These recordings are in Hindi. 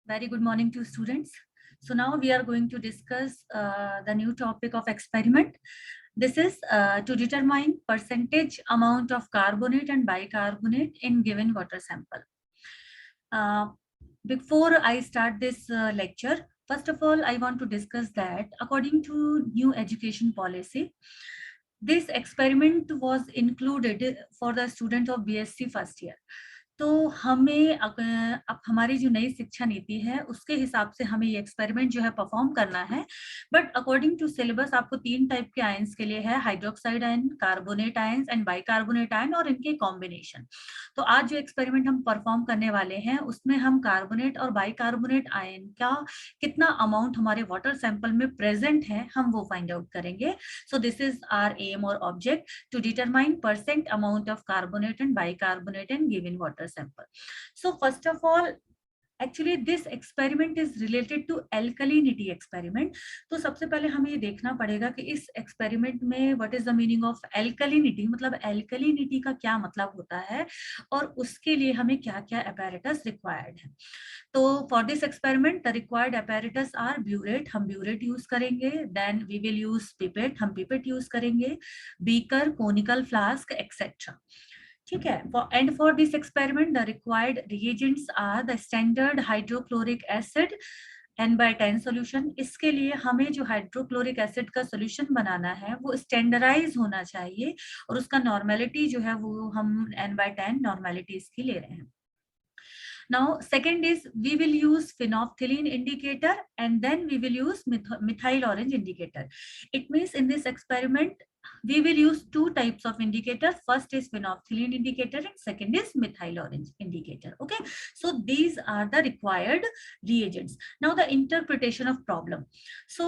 Very good morning to students. So now we are going to discuss the new topic of experiment. This is to determine percentage amount of carbonate and bicarbonate in given water sample. Before I start this lecture, first of all, I want to discuss that according to new education policy, this experiment was included for the student of BSc first year. तो हमें अब हमारी जो नई शिक्षा नीति है उसके हिसाब से हमें ये एक्सपेरिमेंट जो है परफॉर्म करना है, बट अकॉर्डिंग टू सिलेबस आपको 3 टाइप के आयंस के लिए है, hydroxide ion, carbonate ions and bicarbonate ion और इनके कॉम्बिनेशन। तो आज जो एक्सपेरिमेंट हम परफॉर्म करने वाले हैं उसमें हम कार्बोनेट और बाइकार्बोनेट आयन का कितना अमाउंट हमारे वाटर सैंपल में प्रेजेंट है हम वो फाइंड आउट करेंगे। So this is our aim और object to determine percent amount of carbonate and bicarbonate in given water sample. So first of all, actually this experiment is related to alkalinity experiment. तो सबसे पहले हमें ये देखना पड़ेगा कि इस एक्सपेरिमेंट में what is the meaning of alkalinity, मतलब alkalinity का क्या मतलब होता है और उसके लिए हमें क्या क्या apparatus required है। तो for this experiment the required apparatus are burette, हम burette यूज करेंगे, then we will use pipette, हम pipette यूज करेंगे, beaker, conical flask, etc. ठीक है। And for this experiment the required reagents are the standard hydrochloric acid N/10 solution. इसके लिए हमें जो हाइड्रोक्लोरिक एसिड का सॉल्यूशन बनाना है वो स्टैंडर्डाइज होना चाहिए और उसका नॉर्मेलिटी जो है वो हम N/10 नॉर्मेलिटी इसकी ले रहे हैं। Now second is we will use phenolphthalein indicator and then we will use methyl orange indicator. It means in this experiment we will use 2 types of indicators. First is phenolphthalein indicator and second is methyl orange indicator. Okay, so these are the required reagents. Now the interpretation of problem. So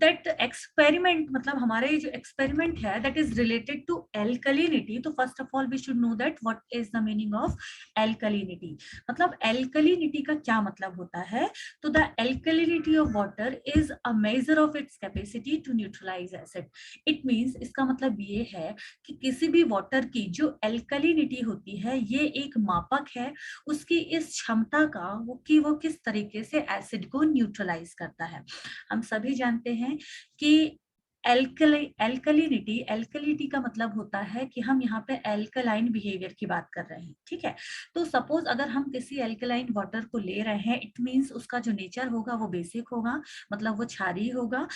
that experiment, मतलब हमारे जो experiment है that is related to alkalinity. तो first of all we should know that what is the meaning of alkalinity. मतलब alkalinity का क्या मतलब होता है? तो the alkalinity of water is a measure of its capacity to neutralize acid. It means इसका मतलब ये है कि किसी भी वाटर की जो एल्कलिनिटी होती है ये एक मापक है उसकी इस क्षमता का वो किस तरीके से एसिड को न्यूट्रलाइज करता है। हम सभी जानते हैं कि एल्कलिनिटी का मतलब होता है कि हम यहाँ पे एल्कलाइन बिहेवियर की बात कर रहे हैं। ठीक है, तो सपोज अगर हम किसी एल्कलाइन वाटर को ले रहे हैं इट मींस उसका जो नेचर होगा वो बेसिक होगा, मतलब वो क्षारीय होगा।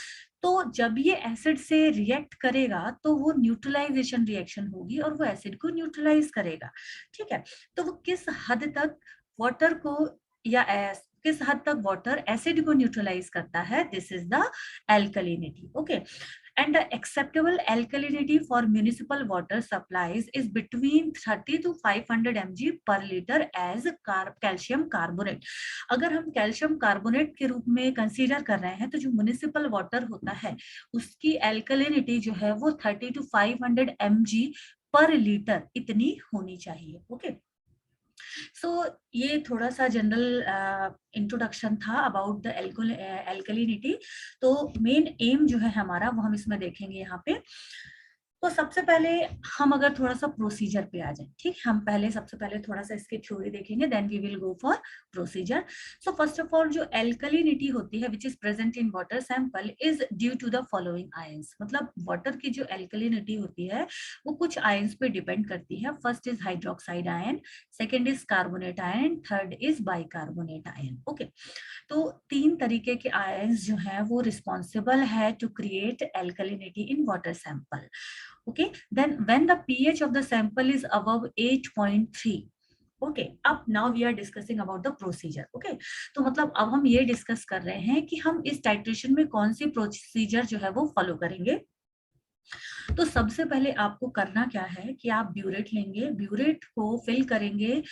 तो जब ये एसिड से रिएक्ट करेगा तो वो न्यूट्रलाइजेशन रिएक्शन होगी और वो एसिड को न्यूट्रलाइज करेगा। ठीक है, तो वो किस हद तक वाटर को या किस हद तक वाटर एसिड को न्यूट्रलाइज करता है, this is the alkalinity. Okay, and the acceptable alkalinity for municipal water supplies is between 30 to 500 mg per liter as calcium carbonate. अगर हम कैल्शियम कार्बोनेट के रूप में कंसीडर कर रहे हैं तो जो म्युनिसिपल वाटर होता है उसकी एल्कलिनिटी जो है वो 30 to 500 mg पर लीटर इतनी होनी चाहिए। ओके, सो ये थोड़ा सा जनरल इंट्रोडक्शन था अबाउट द एल्कलिनिटी। तो मेन एम जो है हमारा वो हम इसमें देखेंगे यहाँ पे। तो सबसे पहले हम अगर थोड़ा सा प्रोसीजर पे आ जाए, ठीक, हम पहले सबसे पहले थोड़ा सा इसकी थ्योरी देखेंगे, then we will go for procedure. So first of all जो एल्कलिनिटी होती है which is present in water sample is due to the following ions. मतलब वाटर की जो एल्कलिनिटी होती है वो कुछ आयंस पे डिपेंड करती है। First is hydroxide ion, second is carbonate ion, third is bicarbonate ion. Okay, तो 3 तरीके के आयंस जो है वो रिस्पॉन्सिबल है to create alkalinity in water sample. Okay, then when the pH of the sample is above 8.3, okay, अब now we are discussing about the procedure. Okay, तो मतलब अब हम ये डिस्कस कर रहे हैं कि हम इस टाइट्रेशन में कौन सी प्रोसीजर जो है वो फॉलो करेंगे। तो सबसे पहले आपको करना क्या है कि आप ब्यूरेट लेंगे, ब्यूरेट को फिल करेंगे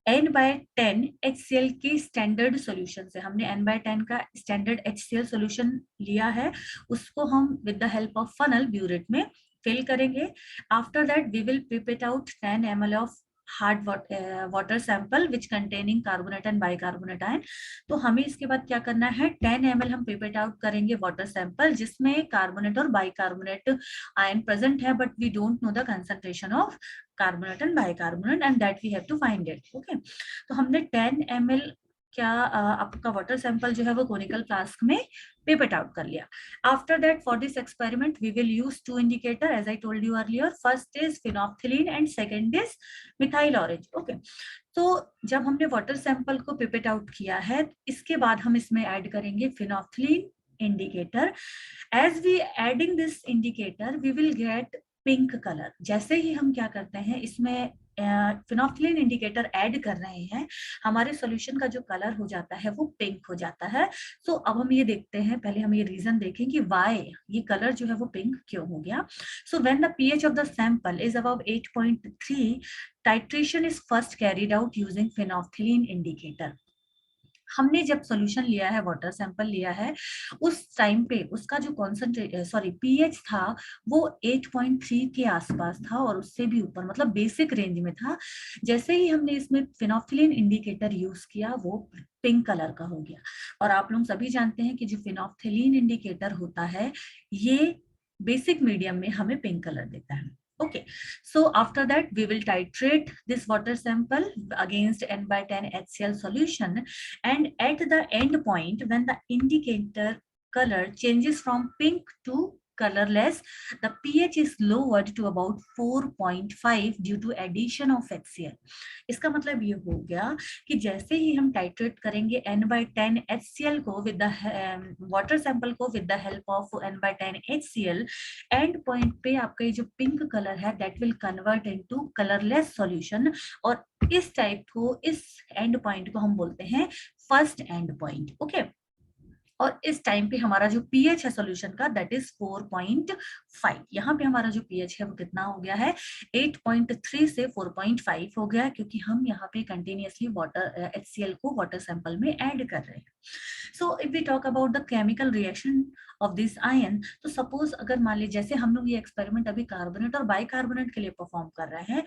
N/10 HCl के स्टैंडर्ड सॉल्यूशन से। हमने N/10 का स्टैंडर्ड HCl सॉल्यूशन लिया है, उसको हम with the help of funnel burette में फिल करेंगे। After that we will pipette out 10 ml of hard water sample which containing carbonate and bicarbonate ion. तो हमें इसके बाद क्या करना है, 10 ml हम pipette आउट करेंगे वाटर सैंपल जिसमें कार्बोनेट और बाइकार्बोनेट आयन प्रेजेंट है, but we don't know the concentration of carbonate and bicarbonate and that we have to find it. Okay, तो हमने 10 ml क्या आपका वाटर सैंपल जो है वो कोनिकल फ्लास्क में पिपेट आउट कर लिया. After that for this experiment we will use two indicator as I told you earlier. First is phenolphthalein and second is methyl orange. Okay, तो जब हमने वाटर सैंपल को पिपेट आउट किया है, इसके बाद हम इसमें ऐड करेंगे phenolphthalein indicator. As we adding this indicator we will get pink colour. जैसे ही हम क्या करते हैं, इसमें फिनोप्थिलीन इंडिकेटर ऐड कर रहे हैं, हमारे सॉल्यूशन का जो कलर हो जाता है वो पिंक हो जाता है. सो अब हम ये देखते हैं, पहले हम ये रीजन देखें कि व्हाई ये कलर जो है वो पिंक क्यों हो गया. So when the pH of the sample is above 8.3, titration is first carried out using phenolphthalein indicator. हमने जब सॉल्यूशन लिया है, वाटर सैंपल लिया है, उस टाइम पे उसका जो पीएच था वो 8.3 के आसपास था और उससे भी ऊपर, मतलब बेसिक रेंज में था. जैसे ही हमने इसमें फिनोप्थिलीन इंडिकेटर यूज किया वो पिंक कलर का हो गया. और आप लोग सभी जानते हैं कि जो फिनोप्थिलीन इंडिकेटर होता है ये बेसिक मीडियम में हमें पिंक कलर देता है. Okay, so after that we will titrate this water sample against n by 10 HCl solution, and at the end point when the indicator color changes from pink to colorless, the pH is lowered to about 4.5 due to addition of HCl. इसका मतलब ये हो गया कि जैसे ही हम टाइट्रेट करेंगे n by 10 HCl को विद द वाटर सैंपल को with the help of n by 10 HCl, and point पे आपका ये जो पिंक कलर है that will convert into colourless solution. और इस टाइप को, इस एंड पॉइंट को हम बोलते हैं फर्स्ट एंड पॉइंट. ओके, और इस टाइम पे हमारा जो पीएच है सॉल्यूशन का दैट इज 4.5. यहाँ पे हमारा जो पीएच है वो कितना हो गया है, 8.3 से 4.5 हो गया, क्योंकि हम यहाँ पे कंटिन्यूअसली वाटर HCl को वाटर सैंपल में ऐड कर रहे हैं. So if we talk about the chemical reaction of this ion, तो सपोज अगर मान लीजिए जैसे हम लोग ये एक्सपेरिमेंट अभी कार्बोनेट और बाइकार्बोनेट के लिए परफॉर्म कर रहे हैं,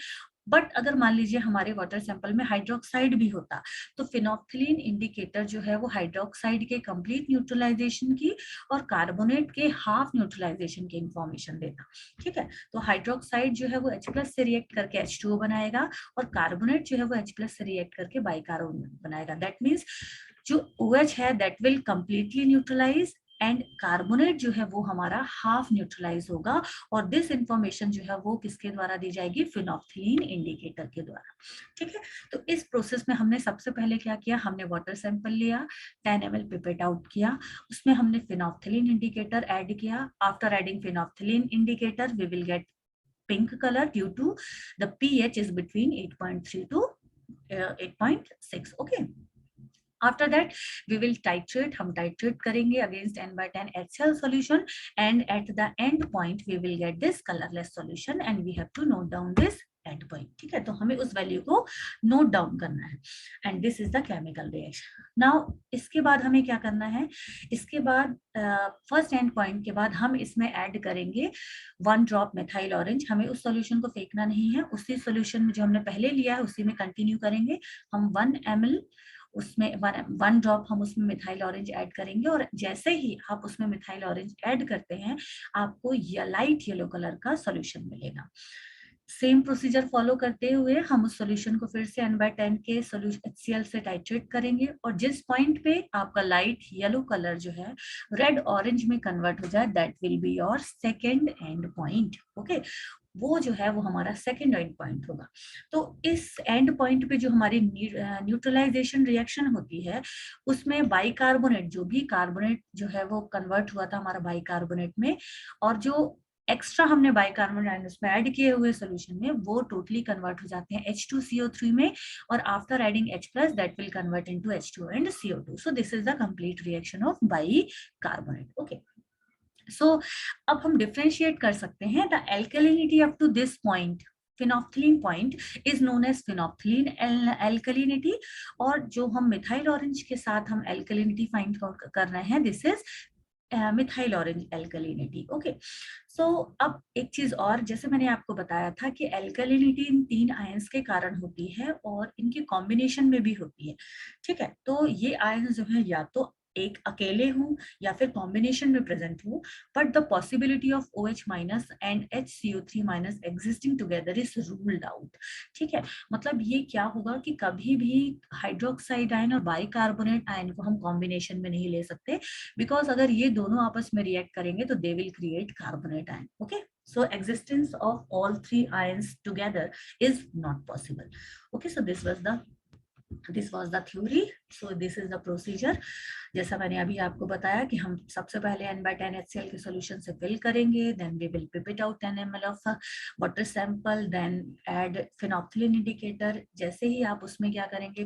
बट अगर मान लीजिए हमारे वाटर सैंपल में हाइड्रोक्साइड भी होता, तो फिनोप्थिलीन इंडिकेटर जो है वो हाइड्रोक्साइड के कंप्लीट न्यूट्रलाइजेशन की और कार्बोनेट के हाफ न्यूट्रलाइजेशन की इंफॉर्मेशन देता. ठीक है, तो हाइड्रोक्साइड जो है वो H+ से रिएक्ट करके H2O बनाएगा और कार्बोनेट जो है वो H+ से रिएक्ट करके बाइकार्बोनेट बनाएगा. दैट मीन्स जो OH है that will completely neutralise and carbonate जो है वो हमारा हाफ न्यूट्रलाइज होगा. और दिस इंफॉर्मेशन जो है वो किसके द्वारा दी जाएगी, फिनोप्थिलीन इंडिकेटर के द्वारा. ठीक है, तो इस प्रोसेस में हमने सबसे पहले क्या किया, हमने वाटर सैंपल लिया, 10 ml पिपेट आउट किया, उसमें हमने फिनोप्थिलीन इंडिकेटर ऐड किया. After adding phenolphthalein indicator we will get pink color due to the pH is between 8.3 to 8.6. okay, after that we will titrate, हम titrate करेंगे against n by 10 HCl solution, and at the end point we will get this colorless solution and we have to note down this end point. ठीक है, तो हमें उस वैल्यू को नोट डाउन करना है. And this is the chemical reaction. Now इसके बाद हमें क्या करना है, इसके बाद फर्स्ट एंड पॉइंट के बाद हम इसमें ऐड करेंगे 1 ड्रॉप मिथाइल ऑरेंज. हमें उस सॉल्यूशन को फेंकना नहीं है, उसी सॉल्यूशन में जो हमने पहले लिया है उसी में कंटिन्यू करेंगे. हम 1 ml उसमें 1 ड्रॉप हम उसमें मिथाइल ऑरेंज ऐड करेंगे, और जैसे ही आप उसमें मिथाइल ऑरेंज ऐड करते हैं आपको लाइट येलो कलर का सॉल्यूशन मिलेगा. सेम प्रोसीजर फॉलो करते हुए हम उस सॉल्यूशन को फिर से n by 10 के सॉल्यूशन HCl से टाइट्रेट करेंगे, और जिस पॉइंट पे आपका लाइट येलो कलर जो है रेड ऑरेंज में कन्वर्ट हो जाए that will be your second end point. Okay, वो जो है वो हमारा सेकेंड एंड पॉइंट होगा. तो इस एंड पॉइंट पे जो हमारी न्यूट्रलाइजेशन रिएक्शन होती है उसमें बाइकार्बोनेट, जो भी कार्बोनेट जो है वो कन्वर्ट हुआ था हमारा बाइकार्बोनेट में, और जो एक्स्ट्रा हमने बाइकार्बोनेट उसमें ऐड किए हुए सॉल्यूशन में वो टोटली कन्वर्ट हो जाते हैं H2CO3 में, और after adding H+ that will convert into H2O and CO2. So this is the complete reaction of bicarbonate. Okay, so अब हम डिफरेंशिएट कर सकते हैं the alkalinity up to this point. Phenolphthalein point is known as phenolphthalein alkalinity, और जो हम मिथाइल ऑरेंज के साथ हम एल्कलिनिटी फाइंड कर रहे हैं this is methyl orange alkalinity. Okay, so अब एक चीज और, जैसे मैंने आपको बताया था कि एल्कलिनिटी इन 3 आयंस के कारण होती है और इनके कॉम्बिनेशन में भी होती है. ठीक है, तो ये आयंस जो है या तो एक अकेले हूँ या फिर कॉम्बिनेशन में प्रेजेंट हूँ, but the possibility of OH minus and HCO3 minus existing together is ruled out. ठीक है, मतलब ये क्या होगा कि कभी भी हाइड्रोक्साइड आयन और बाइकार्बोनेट आयन को हम कॉम्बिनेशन में नहीं ले सकते, बिकॉज अगर ये दोनों आपस में रिएक्ट करेंगे तो they will create carbonate ion. Okay, so existence of all three ions together is not possible. Okay, so this was the theory. So this is the procedure. जैसा मैंने अभी आपको बताया कि हम सबसे पहले N/10 HCl के सॉल्यूशन से फिल करेंगे, then we will pip it out 10 ml of water sample, then add phenolphthalein indicator. जैसे ही आप उसमें क्या करेंगे,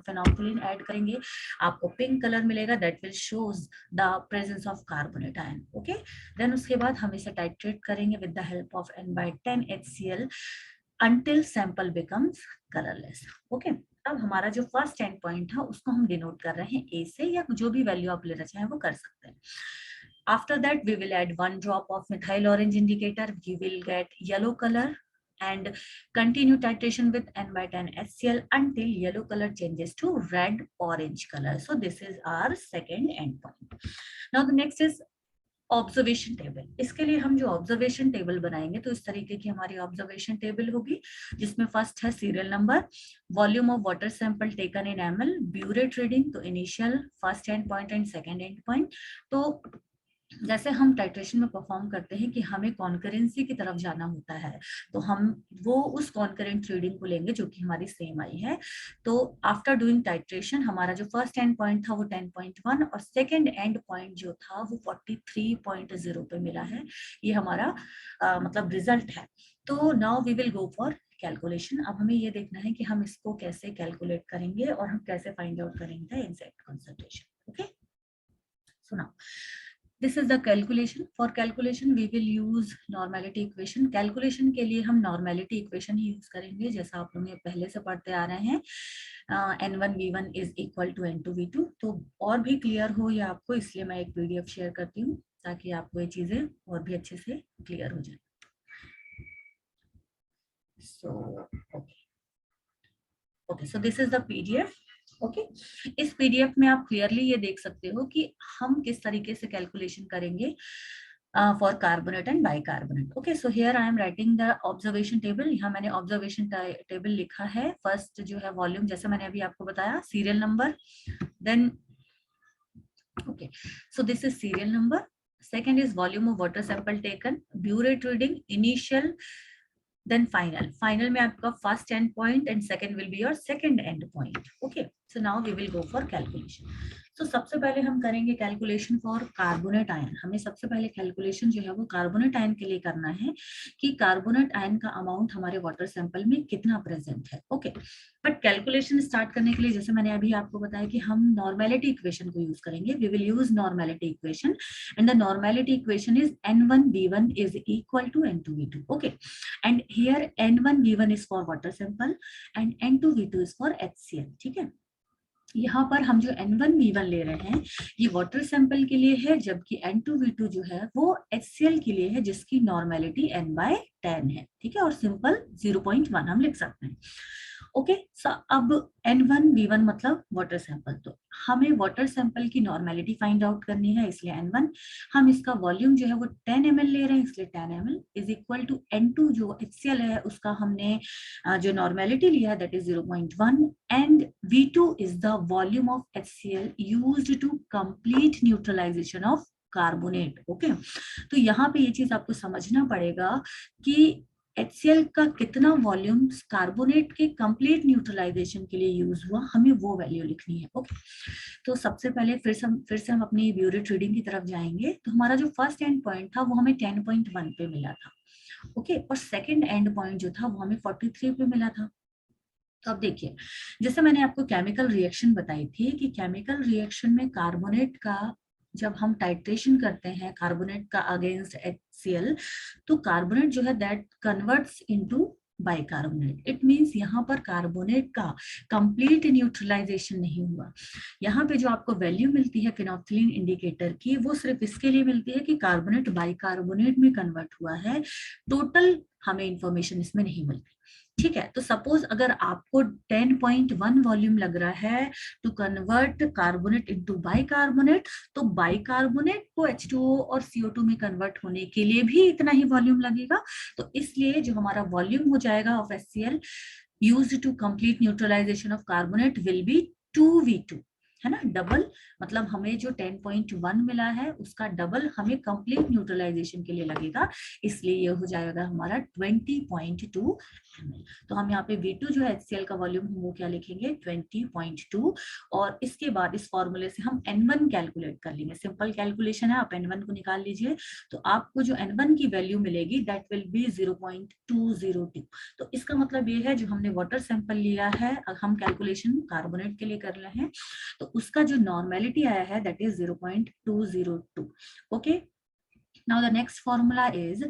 phenolphthalein ऐड करेंगे, आपको पिंक कलर मिलेगा, that will shows the presence of carbonate ion. Okay, then उसके बाद हम इसे टाइट्रेट करेंगे with the help of N/10 HCl until sample becomes colorless. Okay, अब हमारा जो फर्स्ट एंड पॉइंट है उसको हम डिनोट कर रहे हैं ए से, या जो भी वैल्यू आप लेना चाहें वो कर सकते हैं। After that we will add 1 drop of methyl orange indicator, we will get yellow colour and continue titration with N/10 HCl until yellow color changes to red orange color. So this is our second end point. Now the next is observation table. इसके लिए हम जो ऑब्जर्वेशन टेबल बनाएंगे तो इस तरीके की हमारी ऑब्जर्वेशन टेबल होगी, जिसमें फर्स्ट है serial number, volume of water sample taken in ml, burette reading, तो initial, first end point and second end point. तो जैसे हम टाइट्रेशन में परफॉर्म करते हैं कि हमें कॉन्करेंसी की तरफ जाना होता है, तो हम वो उस कॉन्करेंट रीडिंग को लेंगे जो कि हमारी सेम आई है। तो आफ्टर डूइंग टाइट्रेशन हमारा जो फर्स्ट एंड पॉइंट था वो 10.1 और सेकंड एंड पॉइंट जो था वो 43.0 पे मिला है। ये हमारा मतलब रिजल्ट है। तो now we will go for calculation. अब हमें ये देखना है कि हम इसको कैसे कैलकुलेट करेंगे और हम कैसे फाइंड आउट करेंगे the exact concentration. Okay, so now this is the calculation. For calculation we will use normality equation. Calculation के लिए हम normality equation ही यूज करेंगे, जैसा आप लोग पहले से पढ़ते आ रहे हैं, N1V1 is equal to N2V2। तो और भी क्लियर हो ये आपको, इसलिए मैं एक PDF शेयर करती हूँ ताकि आपको ये चीजें और भी अच्छे से क्लियर हो जाए। Okay, so this is the PDF. Okay, इस पीडीएफ में आप क्लियरली ये देख सकते हो कि हम किस तरीके से कैलकुलेशन करेंगे for carbonate and bicarbonate. Okay, so here I am writing the observation table. यहाँ मैंने ऑब्जर्वेशन टेबल लिखा है। फर्स्ट जो है वॉल्यूम, जैसे मैंने अभी आपको बताया, serial number, then okay, so this is serial number. Second is volume of water sample taken, burette reading, initial, then final में आपका first end point and second will be your second end point. Okay, so now we will go for calculation. तो सबसे पहले हम करेंगे कैलकुलेशन फॉर कार्बोनेट आयन। हमें सबसे पहले कैलकुलेशन जो है वो कार्बोनेट आयन के लिए करना है कि कार्बोनेट आयन का अमाउंट हमारे वाटर सैंपल में कितना प्रेजेंट है। ओके, बट कैलकुलेशन स्टार्ट करने के लिए जैसे मैंने अभी आपको बताया कि हम नॉर्मेलिटी इक्वेशन को यूज करेंगे। We will use normality equation and the normality equation is N1V1 is equal to N2V2. Okay, and here N1V1 is for water sample and N2V2 is for HCl. ठीक है, यहाँ पर हम जो N1V1 ले रहे हैं ये वाटर सैंपल के लिए है, जबकि N2V2 जो है वो HCl के लिए है, जिसकी नॉर्मेलिटी N/10 है। ठीक है, और सिंपल 0.1 हम लिख सकते हैं। ओके, सो अब N1V1 मतलब वाटर सैंपल, तो हमें वाटर सैंपल की नॉर्मेलिटी फाइंड आउट करनी है, इसलिए N1। हम इसका वॉल्यूम जो है वो 10 ml ले रहे हैं, इसलिए 10 ml is equal to N2 जो HCl है उसका हमने जो नॉर्मेलिटी लिया that is 0.1 and V2 is the volume of HCl used to complete neutralisation of carbonate. Okay, तो यहाँ पे ये चीज आपको समझना पड़ेगा कि HCl का कितना वॉल्यूम कार्बोनेट के कंप्लीट न्यूट्रलाइजेशन के लिए यूज हुआ, हमें वो वैल्यू लिखनी है। ओके, तो सबसे पहले फिर से हम अपनी ब्यूरेट रीडिंग की तरफ जाएंगे। तो हमारा जो फर्स्ट एंड पॉइंट था वो हमें 10.1 पे मिला था। ओके, और सेकंड एंड पॉइंट जो था वो हमें 43 पे मिला था। तो अब देखिए, जैसे मैंने आपको केमिकल रिएक्शन बताई थी कि केमिकल रिएक्शन में कार्बोनेट का जब हम टाइट्रेशन करते हैं कार्बोनेट का अगेंस्ट HCl, तो कार्बोनेट जो है that converts into bicarbonate. It means यहाँ पर कार्बोनेट का कंप्लीट न्यूट्रलाइजेशन नहीं हुआ। यहाँ पे जो आपको वैल्यू मिलती है फिनोल्फथलीन इंडिकेटर की, वो सिर्फ इसके लिए मिलती है कि कार्बोनेट बाइकार्बोनेट में कन्वर्ट हुआ है, टोटल हमें इंफॉर्मेशन इसमें नहीं मिलती। ठीक है, तो सपोज अगर आपको 10.1 वॉल्यूम लग रहा है to convert carbonate into bicarbonate, तो बाइकार्बोनेट को H2O और CO2 में कन्वर्ट होने के लिए भी इतना ही वॉल्यूम लगेगा। तो इसलिए जो हमारा वॉल्यूम हो जाएगा of HCl used to complete neutralisation of carbonate will be 2V2, है ना, डबल, मतलब हमें जो 10.1 मिला है उसका डबल हमें कंप्लीट न्यूट्रलाइजेशन के लिए लगेगा, इसलिए ये हो जाएगा हमारा 20.2 ml। तो हम यहाँ पे V2 जो है HCl का वॉल्यूम वो क्या लिखेंगे 20.2, और इसके बाद इस फॉर्मूले से हम N1 कैलकुलेट कर लेंगे। सिंपल कैलकुलेशन है, आप N1 को निकाल लीजिए, तो आपको जो N1 की वैल्यू मिलेगी दैट विल बी 0.202। तो इसका मतलब ये है जो हमने वाटर सैंपल लिया है, हम कैलकुलेशन कार्बोनेट के लिए कर रहे हैं, तो उसका जो नॉर्मेलिटी आया है that is 0.202। Okay, now the next formula is,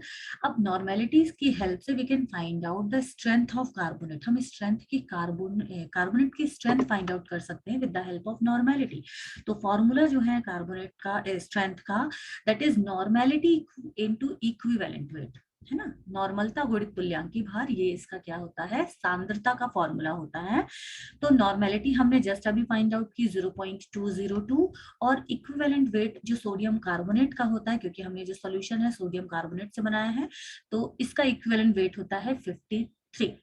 अब नॉर्मेलिटीज की हेल्प से we can find out the strength of carbonate. हम स्ट्रेंथ की कार्बोनेट की स्ट्रेंथ फाइंड आउट कर सकते हैं with the help of normality. तो फॉर्मूला जो है कार्बोनेट का स्ट्रेंथ का that is normality into equivalent weight, है ना, नॉर्मलता गुणित तुल्यांकी भार, ये इसका क्या होता है सांद्रता का फॉर्मूला होता है। तो नॉर्मेलिटी हमने जस्ट अभी फाइंड आउट की 0.202, और इक्विवेलेंट वेट जो सोडियम कार्बोनेट का होता है, क्योंकि हमने जो सॉल्यूशन है सोडियम कार्बोनेट से बनाया है, तो इसका इक्विवेलेंट वेट होता है 53।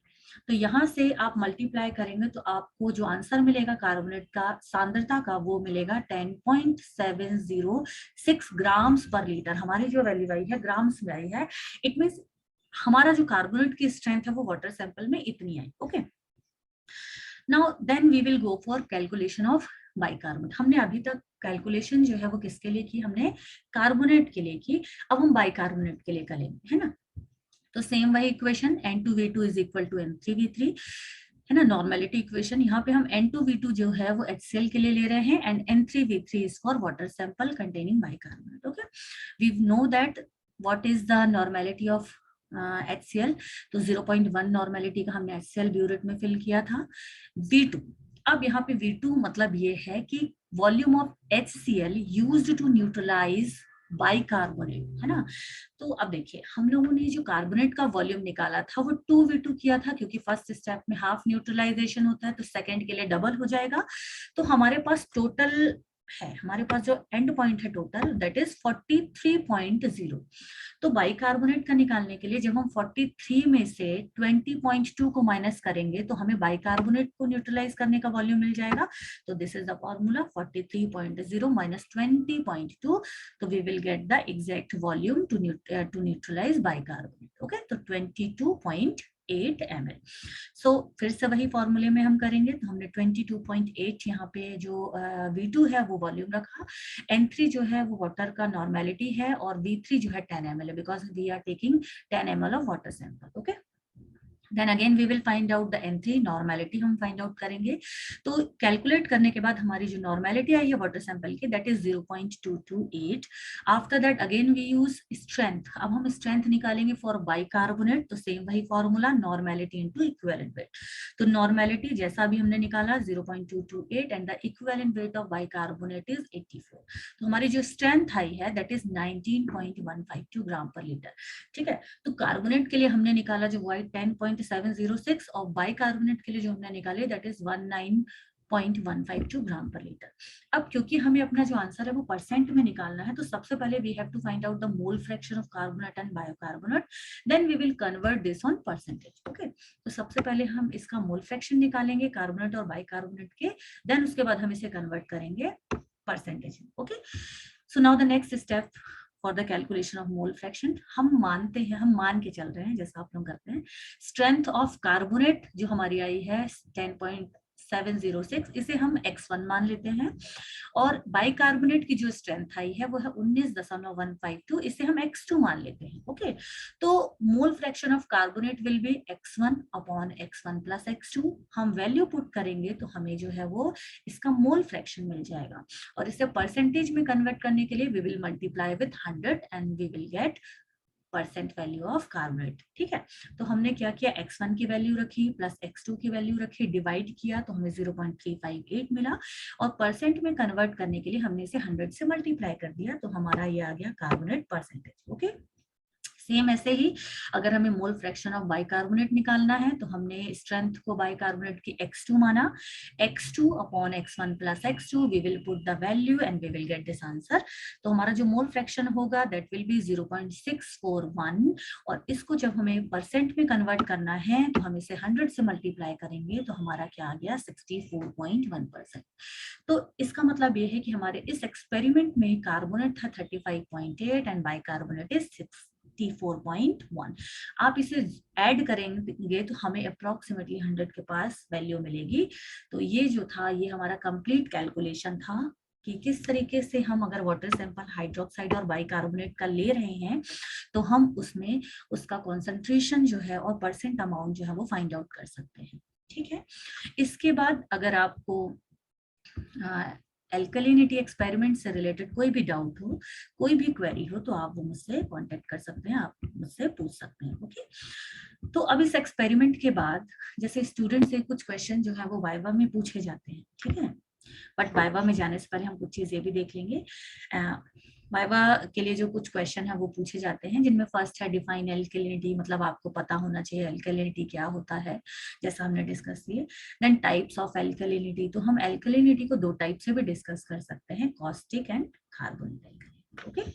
तो यहाँ से आप मल्टीप्लाई करेंगे तो आपको जो आंसर मिलेगा कार्बोनेट का सांद्रता का वो मिलेगा 10.706 ग्राम्स पर लीटर। हमारी जो वैल्यू आई है ग्राम्स में आई है, इट मींस हमारा जो कार्बोनेट की स्ट्रेंथ है वो वाटर सैंपल में इतनी आई। Okay, now then we will go for calculation of bicarbonate. हमने अभी तक कैलकुलेशन जो है वो किसके लिए की, हमने कार्बोनेट के लिए की, अब हम बाइकार्बोनेट के लिए करेंगे, है ना। तो सेम वही equation N2V2 is equal to N3V3, है ना, नॉर्मेलिटी इक्वेशन। यहाँ पे हम N2V2 जो है वो HCl के लिए ले रहे हैं, and N3V3 is for water sample containing bicarbonate. Okay, we know that what is the normality of HCl, तो 0.1 नॉर्मेलिटी का हमने HCl ब्यूरेट में फिल किया था। V2, अब यहाँ पे V2 मतलब ये है कि volume of HCl used to neutralize bicarbonate, है ना। तो अब देखिए हम लोगों ने जो कार्बोनेट का वॉल्यूम निकाला था वो 2V2 किया था, क्योंकि फर्स्ट स्टेप में हाफ न्यूट्रलाइजेशन होता है, तो सेकंड के लिए डबल हो जाएगा। तो हमारे पास टोटल है, हमारे पास जो एंड पॉइंट है टोटल दैट इज 43.0। तो बाइकार्बोनेट का निकालने के लिए जब हम 43 में से 20.2 को माइनस करेंगे तो हमें बाइकार्बोनेट को न्यूट्रलाइज करने का वॉल्यूम मिल जाएगा। तो this is the formula 43.0 minus 20.2, तो we will get the exact volume to neutralize bicarbonate. Okay, तो 22.8 ml। सो फिर से वही फॉर्मूले में हम करेंगे, तो हमने 22.8 यहाँ पे जो V2 है वो वॉल्यूम रखा, N3 जो है वो वाटर का नॉर्मेलिटी है, और V3 जो है 10 ml है, because we are taking 10 ml of water sample. Okay, then again we will find out the N3 normality हम फाइंड आउट करेंगे। तो कैलकुलेट करने के बाद हमारी जो नॉर्मेलिटी आई है वाटर सैंपल की that is 0.228। After that again we use strength. अब हम स्ट्रेंथ निकालेंगे फॉर बाइकार्बोनेट, तो सेम वही formula normality into equivalent weight. तो नॉर्मेलिटी जैसा भी हमने निकाला 0.228 and the equivalent weight of bicarbonate is 84। तो हमारी जो स्ट्रेंथ आई है दैट इज 19.152 ग्राम पर लीटर। ठीक है, तो कार्बोनेट के लिए हमने निकाला जो वाइट 10.706, और बाइकार्बोनेट के लिए जो हमने निकाले दैट इज 19.152 ग्राम पर लीटर। अब क्योंकि हमें अपना जो आंसर है वो परसेंट में निकालना है, तो सबसे पहले we have to find out the mole fraction of carbonate and bicarbonate, then we will convert this on percentage. Okay, तो सबसे पहले हम इसका मोल फ्रैक्शन निकालेंगे कार्बोनेट और बाइकार्बोनेट के, देन उसके बाद हम इसे कन्वर्ट करेंगे percentage. Okay, so now the next step for the calculation of mole fraction, हम मानते हैं, हम मान के चल रहे हैं जैसा आप लोग करते हैं, स्ट्रेंथ ऑफ कार्बोनेट जो हमारी आई है 10.706, इसे हम x1 मान लेते हैं, और बाइकार्बोनेट की जो स्ट्रेंथ आई है वो है 19.152, इसे हम x2 मान लेते हैं। ओके, तो मोल fraction of carbonate will B x1 upon x1 plus x2। हम वैल्यू पुट करेंगे तो हमें जो है वो इसका मोल फ्रैक्शन मिल जाएगा, और इसे परसेंटेज में कन्वर्ट करने के लिए we will multiply with 100 and we will get percent value of carbonate. ठीक है, तो हमने क्या किया, x1 की वैल्यू रखी प्लस x2 की वैल्यू रखी, डिवाइड किया तो हमें 0.358 मिला, और परसेंट में कन्वर्ट करने के लिए हमने इसे 100 से मल्टीप्लाई कर दिया, तो हमारा ये आ गया कार्बोनेट परसेंटेज। ओके, सेम ऐसे ही अगर हमें मोल फ्रैक्शन ऑफ बाइकार्बोनेट निकालना है तो हमने स्ट्रेंथ को बाइकार्बोनेट की x2 माना, x2 upon x1 plus x2, we will put the value and we will get this answer. तो हमारा जो मोल फ्रैक्शन होगा दैट विल बी 0.641, और इसको जब हमें परसेंट में कन्वर्ट करना है तो हम इसे 100 से मल्टीप्लाई करेंगे तो हमारा क्या आ गया 64.1%। तो इसका मतलब ये है कि हमारे इस एक्सपेरिमेंट में कार्बोनेट था 35.8 एंड बाइकार्बोनेट इज 64.1। आप इसे ऐड करेंगे तो हमें अप्रोक्सीमेटली 100 के पास वैल्यू मिलेगी। तो ये जो था ये हमारा कंप्लीट कैलकुलेशन था कि किस तरीके से हम अगर वाटर सैंपल हाइड्रोक्साइड और बाइकार्बोनेट का ले रहे हैं तो हम उसमें उसका कॉन्सेंट्रेशन जो है और परसेंट अमाउंट जो है वो फाइंड आउट कर सकते हैं। ठीक है, इसके बाद अगर आपको एल्कलिनिटी एक्सपेरिमेंट से रिलेटेड कोई भी डाउट हो, कोई भी क्वेरी हो तो आप वो मुझसे कांटेक्ट कर सकते हैं, आप मुझसे पूछ सकते हैं। ओके, तो अब इस एक्सपेरिमेंट के बाद जैसे स्टूडेंट से कुछ क्वेश्चन जो है वो वाइवा में पूछे जाते हैं, ठीक है, बट वाइवा में जाने से पहले हम कुछ चीज ये भी देख लेंगे। वाइवा के लिए जो कुछ क्वेश्चन है वो पूछे जाते हैं, जिनमें फर्स्ट है डिफाइन एल्कलिनिटी, मतलब आपको पता होना चाहिए एल्कलिनिटी क्या होता है, जैसा हमने डिस्कस किए। देन टाइप्स ऑफ एल्कलिनिटी, तो हम एल्कलिनिटी को दो टाइप से भी डिस्कस कर सकते हैं, caustic and carbonic alkalinity. Okay,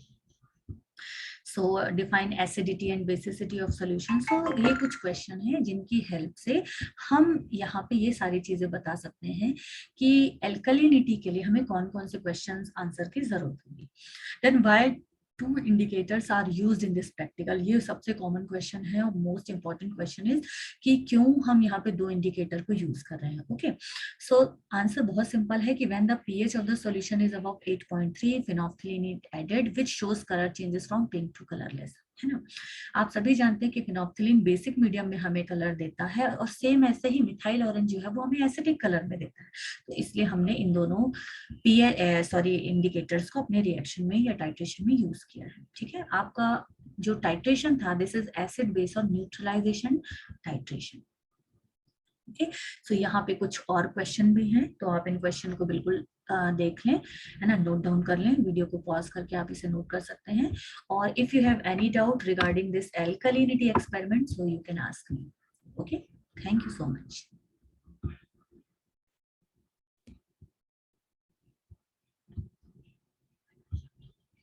so define acidity and basicity of solution. So ये कुछ क्वेश्चन है जिनकी हेल्प से हम यहाँ पे ये सारी चीजें बता सकते हैं कि एल्कलिनिटी के लिए हमें कौन कौन से क्वेश्चन आंसर की जरूरत होगी। Then why two indicators are used in this practical, ये सबसे कॉमन क्वेश्चन है और मोस्ट इंपॉर्टेंट क्वेश्चन इज कि क्यों हम यहाँ पे दो इंडिकेटर को यूज कर रहे हैं। ओके, सो आंसर बहुत सिंपल है कि when the pH of the solution is above 8.3 phenolphthalein is added which shows color changes from pink to colorless, है ना। आप सभी जानते हैं कि फिनोल्फथलीन बेसिक मीडियम में हमें कलर देता है और सेम ऐसे ही मिथाइल ऑरेंज जो है वो हमें एसिडिक कलर में देता है। तो इसलिए हमने इन दोनों इंडिकेटर्स को अपने रिएक्शन में या टाइट्रेशन में यूज किया है। ठीक है, आपका जो टाइट्रेशन था दिस इज एसिड बेस और न्यूट्रलाइजेशन टाइट्रेशन। ओके, सो यहाँ पे कुछ और क्वेश्चन भी हैं, तो आप इन क्वेश्चन को बिल्कुल देख लें, है ना, नोट डाउन कर लें, वीडियो को पॉज करके आप इसे नोट कर सकते हैं। और if you have any doubt regarding this alkalinity experiment so you can ask me. Okay, thank you so much.